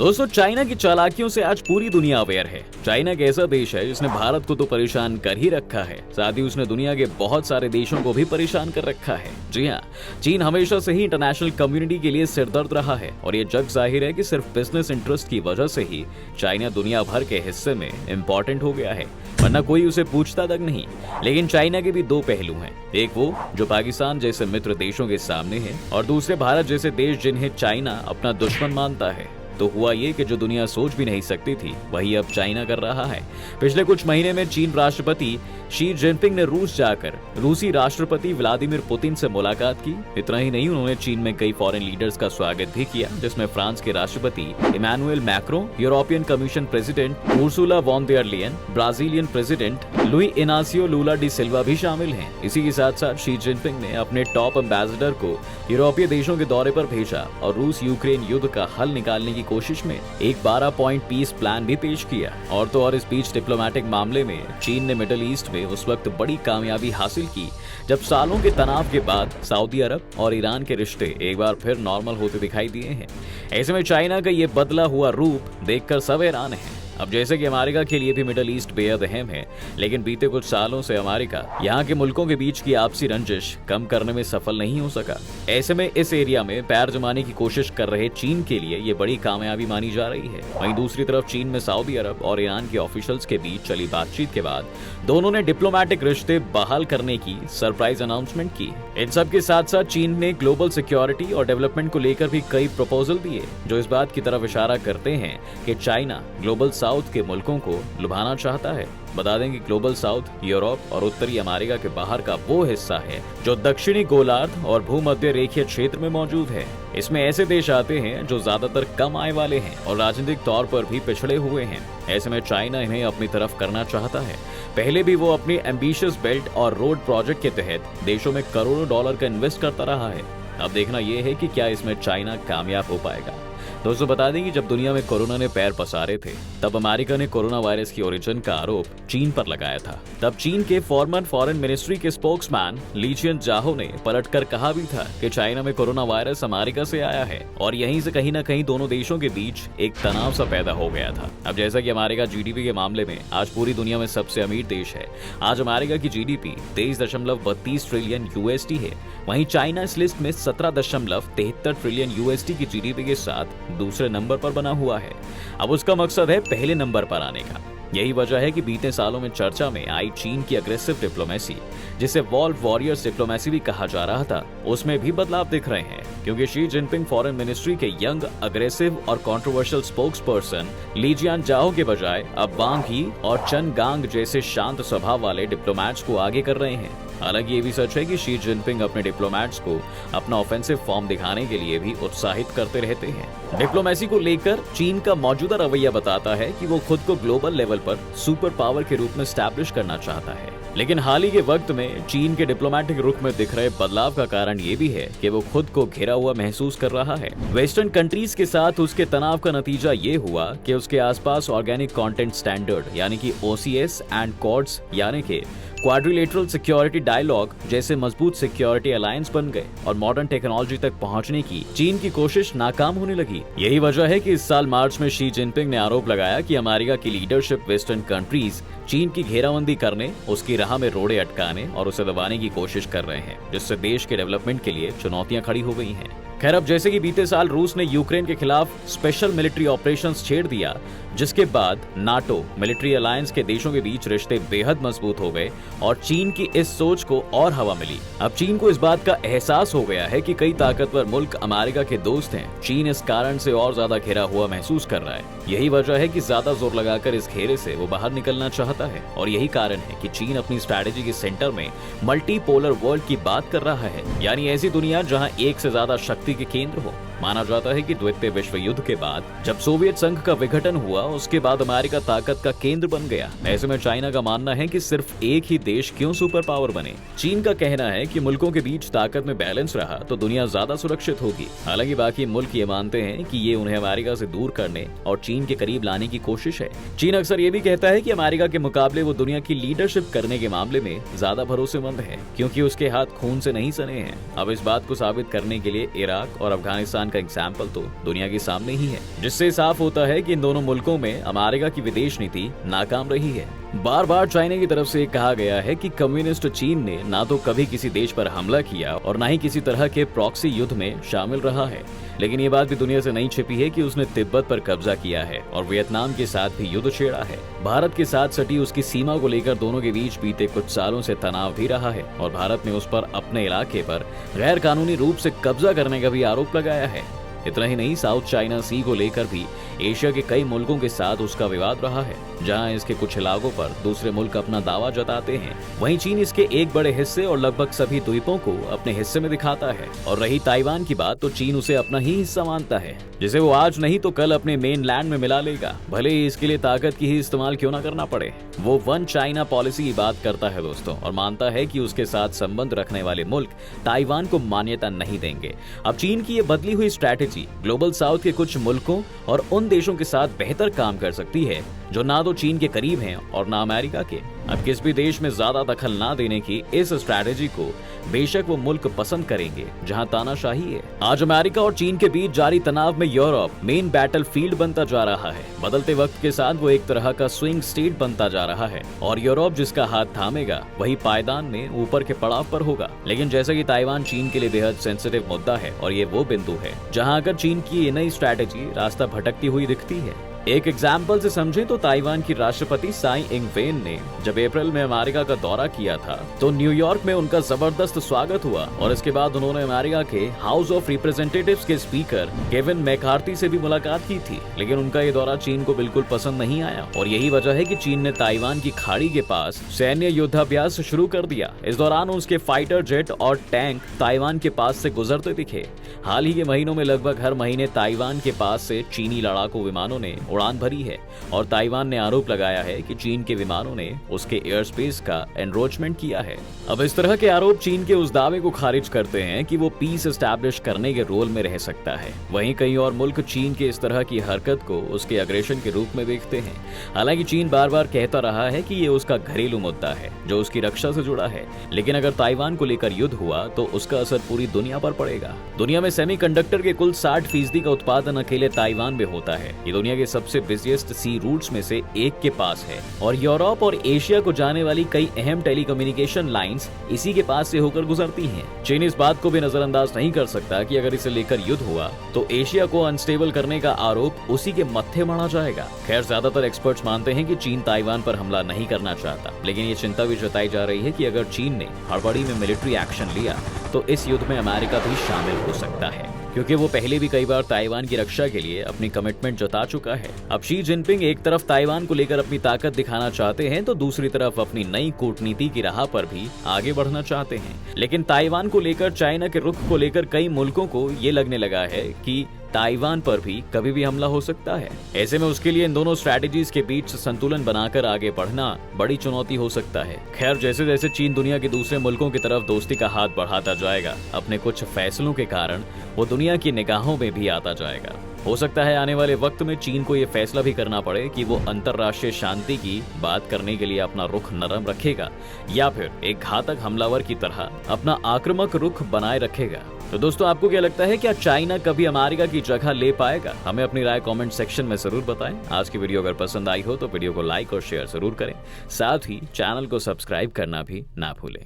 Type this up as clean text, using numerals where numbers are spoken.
दोस्तों, चाइना की चालाकियों से आज पूरी दुनिया अवेयर है। चाइना एक ऐसा देश है जिसने भारत को तो परेशान कर ही रखा है, साथ ही उसने दुनिया के बहुत सारे देशों को भी परेशान कर रखा है। जी हाँ, चीन हमेशा से ही इंटरनेशनल कम्युनिटी के लिए सिरदर्द रहा है और ये जग जाहिर है कि सिर्फ बिजनेस इंटरेस्ट की वजह से ही चाइना दुनिया भर के हिस्से में इम्पोर्टेंट हो गया है, वरना कोई उसे पूछता तक नहीं। लेकिन चाइना के भी दो पहलू हैं, एक वो जो पाकिस्तान जैसे मित्र देशों के सामने है और दूसरे भारत जैसे देश जिन्हें चाइना अपना दुश्मन मानता है। तो हुआ ये कि जो दुनिया सोच भी नहीं सकती थी वही अब चाइना कर रहा है। पिछले कुछ महीने में चीन राष्ट्रपति शी जिनपिंग ने रूस जाकर रूसी राष्ट्रपति व्लादिमीर पुतिन से मुलाकात की। इतना ही नहीं, उन्होंने चीन में कई फॉरेन लीडर्स का स्वागत भी किया, जिसमें फ्रांस के राष्ट्रपति Emmanuel Macron, European Commission president Ursula von der Leyen, Brazilian president Luiz Inacio Lula da Silva भी शामिल हैं। इसी के साथ साथ शी जिनपिंग ने अपने टॉप एम्बेसडर को यूरोपीय देशों के दौरे पर भेजा और रूस यूक्रेन युद्ध का हल निकालने की कोशिश में एक 12 पॉइंट पीस प्लान भी पेश किया। और तो और इस बीच डिप्लोमेटिक मामले में चीन ने मिडिल ईस्ट में उस वक्त बड़ी कामयाबी हासिल की जब सालों के तनाव के बाद सऊदी अरब और ईरान के रिश्ते एक बार फिर नॉर्मल होते दिखाई दिए हैं। ऐसे में चाइना का ये बदला हुआ रूप देखकर सब हैरान हैं। अब जैसे कि अमेरिका के लिए भी मिडिल ईस्ट बेहद अहम है, लेकिन बीते कुछ सालों से अमेरिका यहाँ के मुल्कों के बीच की आपसी रंजिश कम करने में सफल नहीं हो सका। ऐसे में इस एरिया में पैर जमाने की कोशिश कर रहे चीन के लिए ये बड़ी कामयाबी मानी जा रही है। वहीं दूसरी तरफ चीन में सऊदी अरब और ईरान के ऑफिशियल्स के बीच चली बातचीत के बाद दोनों ने डिप्लोमेटिक रिश्ते बहाल करने की सरप्राइज अनाउंसमेंट की। इन सब के साथ साथ चीन ने ग्लोबल सिक्योरिटी और डेवलपमेंट को लेकर भी कई प्रपोजल दिए, जो इस बात की तरफ इशारा करते हैं कि चाइना ग्लोबल साउथ के मुल्कों को लुभाना चाहता है। बता दें कि ग्लोबल साउथ यूरोप और उत्तरी अमेरिका के बाहर का वो हिस्सा है जो दक्षिणी गोलार्ध और भूमध्य रेखीय क्षेत्र में मौजूद है। इसमें ऐसे देश आते हैं जो ज्यादातर कम आय वाले हैं और राजनीतिक तौर पर भी पिछड़े हुए हैं। ऐसे में चाइना इन्हें अपनी तरफ करना चाहता है। पहले भी वो अपनी एम्बिशियस बेल्ट और रोड प्रोजेक्ट के तहत देशों में करोड़ों डॉलर का इन्वेस्ट करता रहा है। अब देखना यह है कि क्या इसमें चाइना कामयाब हो पाएगा। दोस्तों, बता दें कि जब दुनिया में कोरोना ने पैर पसारे थे तब अमेरिका ने कोरोना वायरस की ओरिजिन का आरोप चीन पर लगाया था। तब चीन के फॉर्मर फॉरेन मिनिस्ट्री के स्पोक्समैन ली जियाओ ने पलटकर कहा भी था कि चाइना में कोरोना वायरस अमेरिका से आया है और यहीं से कहीं न कहीं दोनों देशों के बीच एक तनाव सा पैदा हो गया था। अब जैसा कि अमेरिका जीडीपी के मामले में आज पूरी दुनिया में सबसे अमीर देश है, आज अमेरिका की जीडीपी 23.32 ट्रिलियन यूएसडी है। वहीं चाइना इस लिस्ट में 17.73 ट्रिलियन यूएसडी की जीडीपी के साथ दूसरे नंबर पर बना हुआ है। अब उसका मकसद है पहले नंबर पर आने का। यही वजह है कि बीते सालों में चर्चा में आई चीन की अग्रेसिव डिप्लोमेसी, जिसे वॉल वॉरियर्स डिप्लोमेसी भी कहा जा रहा था, उसमें भी बदलाव दिख रहे हैं। क्योंकि शी जिनपिंग फॉरेन मिनिस्ट्री के यंग, अग्रेसिव और कंट्रोवर्शियल स्पोक्स पर्सन ली जियाओ के बजाय अब वांग ही और चन गांग जैसे शांत स्वभाव वाले डिप्लोमेट्स को आगे कर रहे हैं। हालांकि ये भी सच है कि शी जिनपिंग अपने डिप्लोमेट्स को अपना ऑफेंसिव फॉर्म दिखाने के लिए भी उत्साहित करते रहते हैं। डिप्लोमेसी को लेकर चीन का मौजूदा रवैया बताता है कि वो खुद को ग्लोबल लेवल पर सुपर पावर के रूप में स्टैब्लिश करना चाहता है। लेकिन हाल ही के वक्त में चीन के डिप्लोमेटिक रुख में दिख रहे बदलाव का कारण ये भी है कि वो खुद को घिरा हुआ महसूस कर रहा है। वेस्टर्न कंट्रीज के साथ उसके तनाव का नतीजा ये हुआ कि उसके आसपास ऑर्गेनिक कंटेंट स्टैंडर्ड यानी कि OCS एंड क्वाड्स यानी कि क्वाड्रिलेटरल सिक्योरिटी डायलॉग जैसे मजबूत सिक्योरिटी अलायंस बन गए और मॉडर्न टेक्नोलॉजी तक पहुंचने की चीन की कोशिश नाकाम होने लगी। यही वजह है कि इस साल मार्च में शी जिनपिंग ने आरोप लगाया कि अमेरिका की लीडरशिप वेस्टर्न कंट्रीज चीन की घेराबंदी करने, उसकी राह में रोड़े अटकाने और उसे दबाने की कोशिश कर रहे हैं, जिससे देश के डेवलपमेंट के लिए चुनौतियां खड़ी हो गई हैं। खैर, अब जैसे कि बीते साल रूस ने यूक्रेन के खिलाफ स्पेशल मिलिट्री ऑपरेशंस छेड़ दिया, जिसके बाद नाटो मिलिट्री अलायंस के देशों के बीच रिश्ते बेहद मजबूत हो गए और चीन की इस सोच को और हवा मिली। अब चीन को इस बात का एहसास हो गया है कि कई ताकतवर मुल्क अमेरिका के दोस्त हैं। चीन इस कारण से और ज्यादा घिरा हुआ महसूस कर रहा है। यही वजह है कि ज्यादा जोर लगाकर इस घेरे से वो बाहर निकलना चाहता है और यही कारण है कि चीन अपनी स्ट्रैटेजी के सेंटर में मल्टीपोलर वर्ल्ड की बात कर रहा है, यानी ऐसी दुनिया जहां एक से ज्यादा शक्ति के केंद्र हो। माना जाता है कि द्वितीय विश्व युद्ध के बाद जब सोवियत संघ का विघटन हुआ, उसके बाद अमेरिका ताकत का केंद्र बन गया। ऐसे में चाइना का मानना है कि सिर्फ एक ही देश क्यों सुपर पावर बने। चीन का कहना है कि मुल्कों के बीच ताकत में बैलेंस रहा तो दुनिया ज्यादा सुरक्षित होगी। हालांकि बाकी मुल्क ये मानते हैं कि ये उन्हें अमेरिका से दूर करने और चीन के करीब लाने की कोशिश है। चीन अक्सर ये भी कहता है कि अमेरिका के मुकाबले वो दुनिया की लीडरशिप करने के मामले में ज्यादा भरोसेमंद है, क्योंकि उसके हाथ खून से नहीं सने हैं। अब इस बात को साबित करने के लिए इराक और अफगानिस्तान का एग्जाम्पल तो दुनिया के सामने ही है, जिससे साफ होता है कि इन दोनों मुल्कों में अमेरिका की विदेश नीति नाकाम रही है। बार बार चाइना की तरफ से कहा गया है कि कम्युनिस्ट चीन ने ना तो कभी किसी देश पर हमला किया और ना ही किसी तरह के प्रॉक्सी युद्ध में शामिल रहा है, लेकिन ये बात भी दुनिया से नहीं छिपी है कि उसने तिब्बत पर कब्जा किया है और वियतनाम के साथ भी युद्ध छेड़ा है। भारत के साथ सटी उसकी सीमा को लेकर दोनों के बीच बीते कुछ सालों से तनाव भी रहा है और भारत ने उस पर अपने इलाके पर गैर कानूनी रूप से कब्जा करने का भी आरोप लगाया है। इतना ही नहीं, साउथ चाइना सी को लेकर भी एशिया के कई मुल्कों के साथ उसका विवाद रहा है, जहां इसके कुछ इलाकों पर दूसरे मुल्क अपना दावा जताते हैं। वहीं चीन इसके एक बड़े हिस्से और लगभग सभी द्वीपों को अपने हिस्से में दिखाता है। और रही ताइवान की बात, तो चीन उसे अपना ही हिस्सा मानता है, जिसे वो आज नहीं तो कल अपने मेन लैंड में मिला लेगा, भले ही इसके लिए ताकत की ही इस्तेमाल क्यों ना करना पड़े। वो वन चाइना पॉलिसी की बात करता है दोस्तों, और मानता है कि उसके साथ संबंध रखने वाले मुल्क ताइवान को मान्यता नहीं देंगे। अब चीन की ये बदली हुई स्ट्रैटेजी ग्लोबल साउथ के कुछ मुल्कों और उन देशों के साथ बेहतर काम कर सकती है जो ना तो चीन के करीब हैं और ना अमेरिका के। अब किस भी देश में ज्यादा दखल ना देने की इस स्ट्रैटेजी को बेशक वो मुल्क पसंद करेंगे जहां तानाशाही है। आज अमेरिका और चीन के बीच जारी तनाव में यूरोप मेन बैटल फील्ड बनता जा रहा है। बदलते वक्त के साथ वो एक तरह का स्विंग स्टेट बनता जा रहा है और यूरोप जिसका हाथ थामेगा वही पायदान में ऊपर के पड़ाव पर होगा। लेकिन जैसा कि ताइवान चीन के लिए बेहद सेंसिटिव मुद्दा है और ये वो बिंदु है जहां अगर चीन की ये नई स्ट्रैटेजी रास्ता भटकती हुई दिखती है। एक एग्जाम्पल से समझें तो ताइवान की राष्ट्रपति साई इंग वेन ने जब अप्रैल में अमेरिका का दौरा किया था तो न्यूयॉर्क में उनका जबरदस्त स्वागत हुआ और इसके बाद उन्होंने अमेरिका के हाउस ऑफ रिप्रेजेंटेटिव्स के स्पीकर केविन मैकार्थी से भी मुलाकात की थी। लेकिन उनका ये दौरा चीन को बिल्कुल पसंद नहीं आया और यही वजह है कि चीन ने ताइवान की खाड़ी के पास सैन्य युद्धाभ्यास शुरू कर दिया। इस दौरान उसके फाइटर जेट और टैंक ताइवान के पास से गुजरते दिखे। हाल ही के महीनों में लगभग हर महीने ताइवान के पास से चीनी लड़ाकू विमानों ने उड़ान भरी है और ताइवान ने आरोप लगाया है कि चीन के विमानों ने उसके एयर स्पेस का एनरोचमेंट किया है। अब इस तरह के आरोप चीन के उस दावे को खारिज करते हैं कि वो पीस एस्टैब्लिश करने के रोल में रह सकता है। वहीं कई और मुल्क चीन के इस तरह की हरकत को उसके अग्रेशन के रूप में देखते हैं। हालांकि चीन बार बार कहता रहा है कि ये उसका घरेलू मुद्दा है जो उसकी रक्षा से जुड़ा है, लेकिन अगर ताइवान को लेकर युद्ध हुआ तो उसका असर पूरी दुनिया पर पड़ेगा। दुनिया में सेमीकंडक्टर के कुल 60% का उत्पादन अकेले ताइवान में होता है। ये दुनिया के सबसे बिजिएस्ट सी रूट्स में से एक के पास है और यूरोप और एशिया को जाने वाली कई अहम टेलीकम्युनिकेशन लाइंस इसी के पास से होकर गुजरती हैं। चीन इस बात को भी नजरअंदाज नहीं कर सकता कि अगर इसे लेकर युद्ध हुआ तो एशिया को अनस्टेबल करने का आरोप उसी के मत्थे मढ़ा जाएगा। खैर, ज्यादातर एक्सपर्ट्स मानते हैं कि चीन ताइवान पर हमला नहीं करना चाहता, लेकिन ये चिंता भी जताई जा रही है कि अगर चीन ने हड़बड़ी में मिलिट्री एक्शन लिया तो इस युद्ध में अमेरिका भी शामिल हो सकता है, क्योंकि वो पहले भी कई बार ताइवान की रक्षा के लिए अपनी कमिटमेंट जता चुका है। अब शी जिनपिंग एक तरफ ताइवान को लेकर अपनी ताकत दिखाना चाहते हैं तो दूसरी तरफ अपनी नई कूटनीति की राह पर भी आगे बढ़ना चाहते हैं। लेकिन ताइवान को लेकर चाइना के रुख को लेकर कई मुल्कों को ये लगने लगा है कि ताइवान पर भी कभी भी हमला हो सकता है। ऐसे में उसके लिए इन दोनों स्ट्रैटेजीज के बीच संतुलन बनाकर आगे बढ़ना बड़ी चुनौती हो सकता है। खैर, जैसे जैसे चीन दुनिया के दूसरे मुल्कों की तरफ दोस्ती का हाथ बढ़ाता जाएगा, अपने कुछ फैसलों के कारण वो दुनिया की निगाहों में भी आता जाएगा। हो सकता है आने वाले वक्त में चीन को ये फैसला भी करना पड़े कि वो अंतर्राष्ट्रीय शांति की बात करने के लिए अपना रुख नरम रखेगा या फिर एक घातक हमलावर की तरह अपना आक्रामक रुख बनाए रखेगा। तो दोस्तों, आपको क्या लगता है, क्या चाइना कभी अमेरिका की जगह ले पाएगा? हमें अपनी राय कमेंट सेक्शन में जरूर बताएं। आज की वीडियो अगर पसंद आई हो तो वीडियो को लाइक और शेयर जरूर करें। साथ ही चैनल को सब्सक्राइब करना भी ना भूलें।